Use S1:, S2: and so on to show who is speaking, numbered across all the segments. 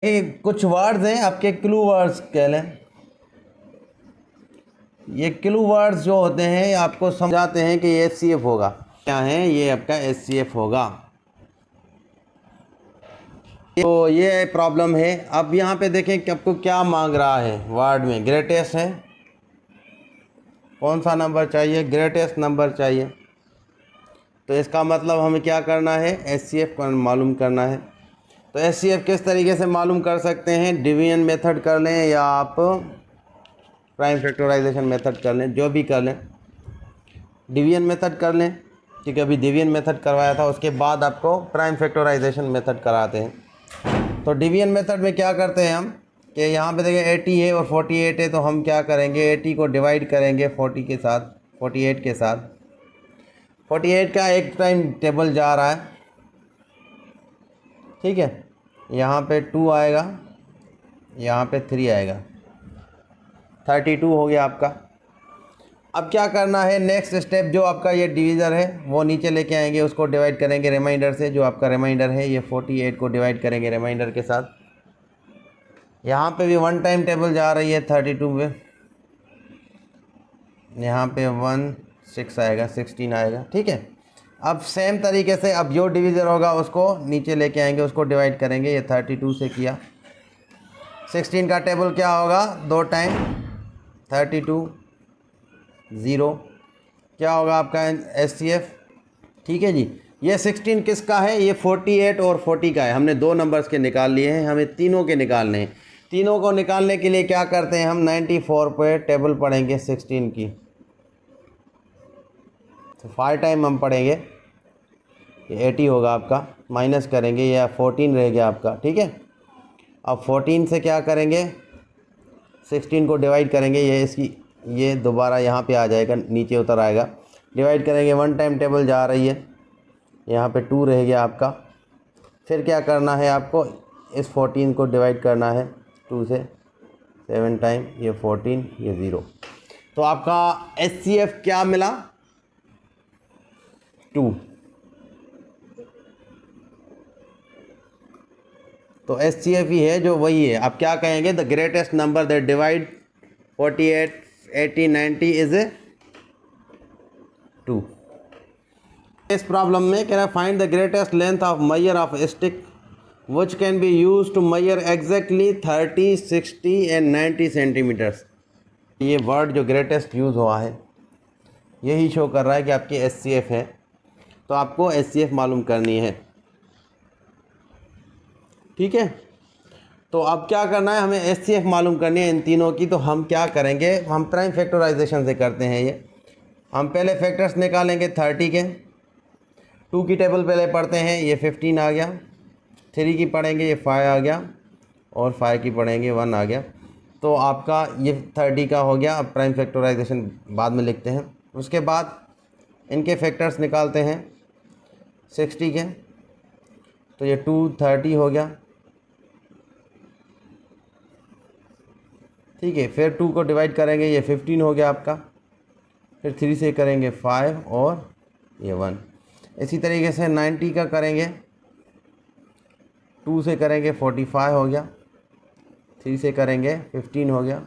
S1: ये कुछ वर्ड्स हैं आपके क्लू वर्ड्स कह लें। ये क्लू वर्ड्स जो होते हैं आपको समझाते हैं कि ये HCF होगा। क्या है ये आपका HCF होगा। तो ये प्रॉब्लम है। अब यहाँ पे देखें कि आपको क्या मांग रहा है वर्ड में। ग्रेटेस्ट है, कौन सा नंबर चाहिए? ग्रेटेस्ट नंबर चाहिए। तो इसका मतलब हमें क्या करना है? HCF को मालूम करना है। तो HCF किस तरीके से मालूम कर सकते हैं? डिवीजन मेथड कर लें या आप प्राइम फैक्टराइजेशन मेथड कर लें, जो भी कर लें। डिवीजन मेथड कर लें क्योंकि अभी डिवीजन मेथड करवाया था, उसके बाद आपको प्राइम फैक्टराइजेशन मेथड कराते हैं। तो डिवीजन मेथड में क्या करते हैं हम कि यहाँ पे देखिए 80 है और 48 है, तो हम क्या करेंगे 80 को डिवाइड करेंगे 40 के साथ, 48 के साथ। 48 का एक टाइम टेबल जा रहा है, ठीक है। यहाँ पे 2 आएगा, यहाँ पे 3 आएगा, 32 हो गया आपका। अब क्या करना है नेक्स्ट स्टेप, जो आपका ये डिवीज़र है वो नीचे लेके आएंगे, उसको डिवाइड करेंगे रिमाइंडर से। जो आपका रिमाइंडर है ये 48 को डिवाइड करेंगे रिमाइंडर के साथ। यहाँ पे भी वन टाइम टेबल जा रही है 32 में, यहाँ पे 16 आएगा, 16 आएगा, ठीक है। अब सेम तरीके से अब जो डिवीज़र होगा उसको नीचे लेके आएंगे, उसको डिवाइड करेंगे। ये 32 से किया, 16 का टेबल क्या होगा? 2 टाइम 32 0, क्या होगा आपका HCF, ठीक है जी। ये 16 किसका है? ये 48 और 40 का है। हमने 2 नंबर्स के निकाल लिए हैं, हमें तीनों के निकालने हैं। तीनों को निकालने के लिए क्या करते हैं हम? 94 पे टेबल पढ़ेंगे 16 की, तो 5 टाइम हम पढ़ेंगे, ये 80 होगा आपका, माइनस करेंगे, या 14 रह गया आपका, ठीक है। अब 14 से क्या करेंगे? 16 को डिवाइड करेंगे, ये इसकी ये दोबारा यहाँ पे आ जाएगा, नीचे उतर आएगा, डिवाइड करेंगे, वन टाइम टेबल जा रही है, यहाँ पे 2 रह गया आपका। फिर क्या करना है आपको? इस 14 को डिवाइड करना है 2 से, 7 टाइम, ये 14, ये 0। तो आपका HCF क्या मिला? 2। तो HCF ही है जो वही है। आप क्या कहेंगे? The greatest number that divide 48, 80, 90 is 2। इस प्रॉब्लम में कह रहा है find the greatest length of measure of stick which can be use to measure exactly 30, 60 and 90 centimetres. ये वर्ड जो ग्रेटेस्ट यूज़ हुआ है यही शो कर रहा है कि आपकी HCF है। तो आपको HCF मालूम करनी है, ठीक है। तो अब क्या करना है? हमें HCF मालूम करनी है इन तीनों की। तो हम क्या करेंगे? हम प्राइम फैक्टराइजेशन से करते हैं ये। हम पहले फैक्टर्स निकालेंगे 30 के, 2 की टेबल पहले पढ़ते हैं, ये 15 आ गया, 3 की पढ़ेंगे, ये 5 आ गया, और 5 की पढ़ेंगे, 1 आ गया। तो आपका ये 30 का हो गया। अब प्राइम फैक्टराइजेशन बाद में लिखते हैं। उसके बाद इनके फैक्टर्स निकालते हैं 60 के, तो ये 230 हो गया, ठीक है। फिर 2 को डिवाइड करेंगे, ये 15 हो गया आपका। फिर 3 से करेंगे 5 और ये 1। इसी तरीके से 90 का करेंगे, 2 से करेंगे 45 हो गया, 3 से करेंगे 15 हो गया,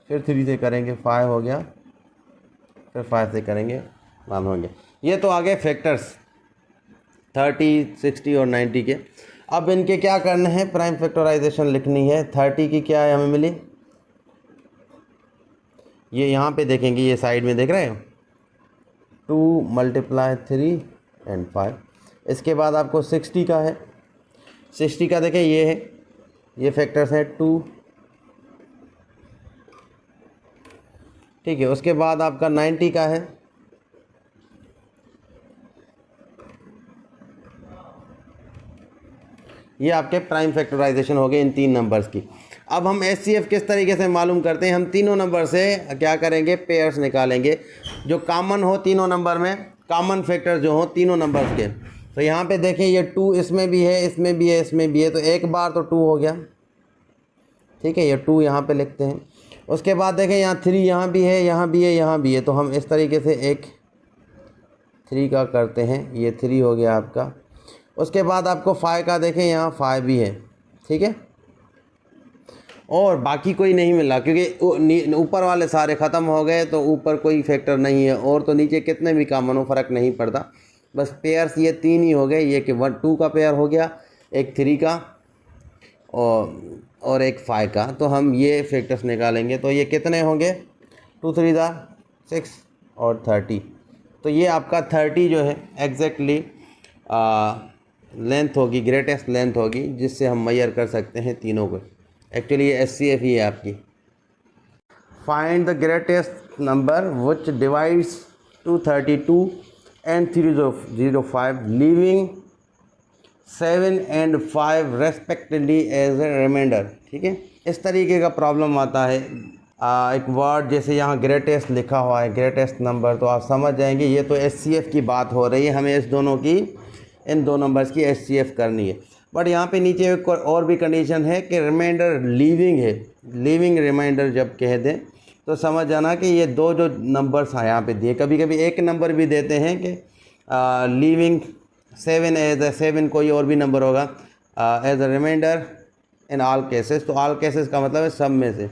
S1: फिर 3 से करेंगे 5 हो गया, फिर 5 से करेंगे 1 हो गया। ये तो आगे फैक्टर्स 30, 60 और 90 के। अब इनके क्या करने हैं? प्राइम फैक्टराइजेशन लिखनी है। 30 की क्या है हमें मिली? ये यहाँ पे देखेंगे, ये साइड में देख रहे हैं 2 × 3 एंड 5। इसके बाद आपको 60 का है। 60 का देखें ये है, ये फैक्टर्स हैं 2, ठीक है। उसके बाद आपका 90 का है, ये आपके प्राइम फैक्टराइजेशन हो गए इन 3 नंबर्स की। अब हम HCF किस तरीके से मालूम करते हैं? हम तीनों नंबर से क्या करेंगे? पेयर्स निकालेंगे, जो कॉमन हो तीनों नंबर में, कॉमन फैक्टर जो हो तीनों नंबर्स के। तो यहाँ पे देखें ये 2 इसमें भी है, इसमें भी है, इसमें भी है, तो एक बार तो 2 हो गया, ठीक है। ये 2 यहाँ पे लिखते हैं। उसके बाद देखें यहाँ 3 यहाँ भी है, यहाँ भी है, यहाँ भी है, तो हम इस तरीके से एक 3 का करते हैं, ये 3 हो गया आपका। उसके बाद आपको 5 का देखें, यहाँ 5 भी है, ठीक है, और बाकी कोई नहीं मिला क्योंकि ऊपर वाले सारे ख़त्म हो गए, तो ऊपर कोई फैक्टर नहीं है, और तो नीचे कितने भी कॉमन हो फ़र्क नहीं पड़ता। बस पेयर्स ये 3 ही हो गए, ये कि 1 2 का पेयर हो गया, एक 3 का और एक 5 का। तो हम ये फैक्टर्स निकालेंगे, तो ये कितने होंगे, 2 3 6 और 30। तो ये आपका 30 जो है एग्जैक्टली लेंथ होगी, ग्रेटेस्ट लेंथ होगी, जिससे हम मेजर कर सकते हैं तीनों को। एक्चुअली ये SCF ही है आपकी। Find the greatest number which divides 232 and 305 leaving 7 and 5 respectively as a remainder. ठीक है, इस तरीके का प्रॉब्लम आता है। एक वर्ड जैसे यहाँ ग्रेटेस्ट लिखा हुआ है, ग्रेटेस्ट नंबर, तो आप समझ जाएंगे ये तो SCF की बात हो रही है, हमें इन दो नंबर्स की SCF करनी है। बट यहाँ पे नीचे एक और भी कंडीशन है कि रिमाइंडर लीविंग है, लीविंग रिमाइंडर जब कह दें तो समझ जाना कि ये दो जो नंबर्स हैं यहाँ पे दिए, कभी कभी एक नंबर भी देते हैं कि लीविंग 7 एज ए 7 कोई और भी नंबर होगा as a remainder in all cases. तो ऑल केसेस का मतलब है सब में से।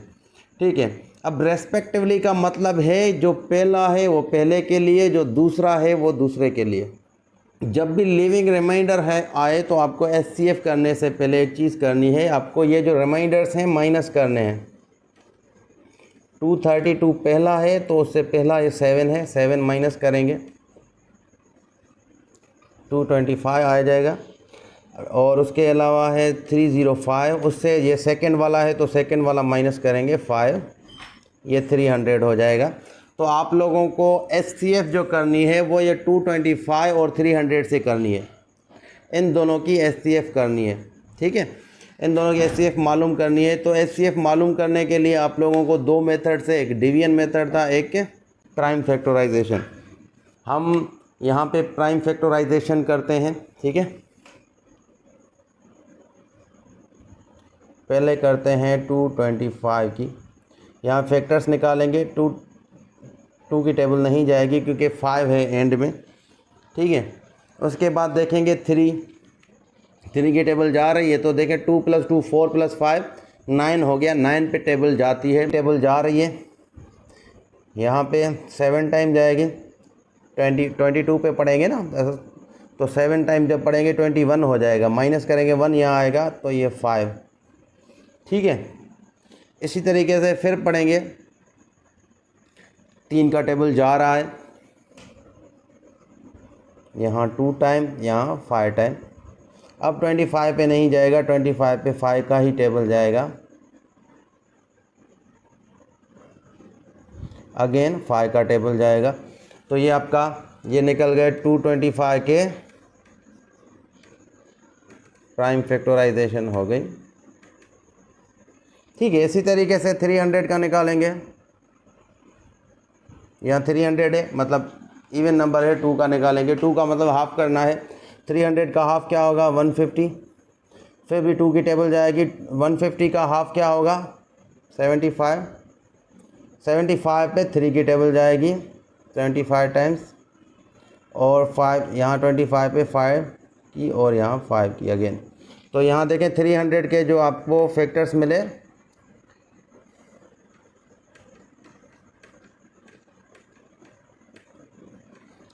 S1: ठीक है, अब रेस्पेक्टिवली का मतलब है जो पहला है वो पहले के लिए, जो दूसरा है वो दूसरे के लिए। जब भी लिविंग रिमाइंडर है आए तो आपको SCF करने से पहले एक चीज़ करनी है, आपको ये जो रिमाइंडर्स हैं माइनस करने हैं। 232 पहला है तो उससे पहला ये 7 है, 7 माइनस करेंगे 225 आ जाएगा। और उसके अलावा है 305, उससे ये सेकंड वाला है तो सेकंड वाला माइनस करेंगे 5, ये 300 हो जाएगा। तो आप लोगों को SCF जो करनी है वो ये 225 और 300 से करनी है, इन दोनों की SCF करनी है। ठीक है, इन दोनों की SCF मालूम करनी है। तो SCF मालूम करने के लिए आप लोगों को दो मेथड से, एक डिवीजन मेथड था, एक प्राइम फैक्टराइजेशन। हम यहाँ पे प्राइम फैक्टराइजेशन करते हैं। ठीक है, पहले करते हैं 225 की, यहाँ फैक्टर्स निकालेंगे। 2 की टेबल नहीं जाएगी क्योंकि 5 है एंड में। ठीक है, उसके बाद देखेंगे 3 की टेबल जा रही है, तो देखें 2 + 2 4 + 5 9 हो गया, 9 पे टेबल जाती है, टेबल जा रही है। यहाँ पे 7 टाइम जाएगी, 22 पे पढ़ेंगे ना, तो 7 टाइम जब पढ़ेंगे 21 हो जाएगा, माइनस करेंगे 1 यहाँ आएगा तो ये 5। ठीक है, इसी तरीके से फिर पढ़ेंगे, 3 का टेबल जा रहा है, यहाँ 2 टाइम, यहाँ 5 टाइम। अब 25 पे नहीं जाएगा, 25 पे 5 का ही टेबल जाएगा, अगेन 5 का टेबल जाएगा। तो ये आपका ये निकल गए 225 के प्राइम फैक्टराइजेशन हो गई। ठीक है, इसी तरीके से 300 का निकालेंगे। यहाँ 300 है, मतलब इवन नंबर है, 2 का निकालेंगे। 2 का मतलब हाफ करना है, 300 का हाफ क्या होगा 150। फिर भी 2 की टेबल जाएगी, 150 का हाफ क्या होगा 75। 75 पे 3 की टेबल जाएगी 75 टाइम्स, और 5 यहाँ 25 पे 5 की और यहाँ 5 की अगेन। तो यहाँ देखें 300 के जो आपको फैक्टर्स मिले,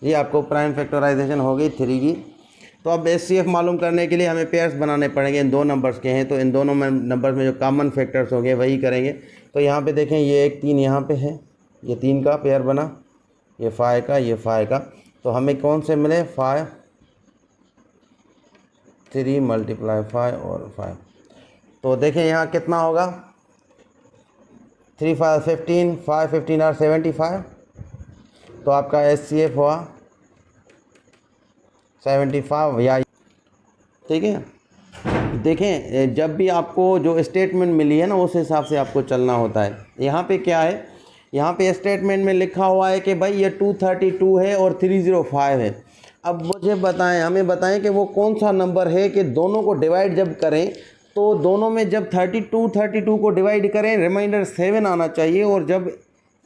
S1: ये आपको प्राइम फैक्टराइजेशन हो गई 3 की। तो अब SCF मालूम करने के लिए हमें पेयर्स बनाने पड़ेंगे, इन दो नंबर्स के हैं, तो इन दोनों में नंबर्स में जो कॉमन फैक्टर्स होंगे वही करेंगे। तो यहाँ पे देखें ये एक 3 यहाँ पे है, ये 3 का पेयर बना, ये 5 का, ये 5 का। तो हमें कौन से मिले 5, 3 × 5 और 5। तो देखें यहाँ कितना होगा 3 5 15, 5 15 और 75। तो आपका SCF हुआ 75 या। ठीक है, देखें जब भी आपको जो स्टेटमेंट मिली है ना उस हिसाब से आपको चलना होता है। यहाँ पे क्या है, यहाँ पे स्टेटमेंट में लिखा हुआ है कि भाई ये 232 है और 305 है। अब मुझे बताएं, हमें बताएं कि वो कौन सा नंबर है कि दोनों को डिवाइड जब करें तो दोनों में जब 32 को डिवाइड करें रिमाइंडर 7 आना चाहिए, और जब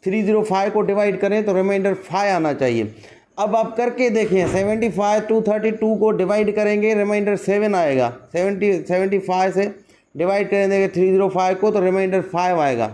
S1: 305 को डिवाइड करें तो रिमाइंडर 5 आना चाहिए। अब आप करके देखें, 75 232 को डिवाइड करेंगे रिमाइंडर 7 आएगा, 75 से डिवाइड करेंगे 305 को तो रिमाइंडर 5 आएगा।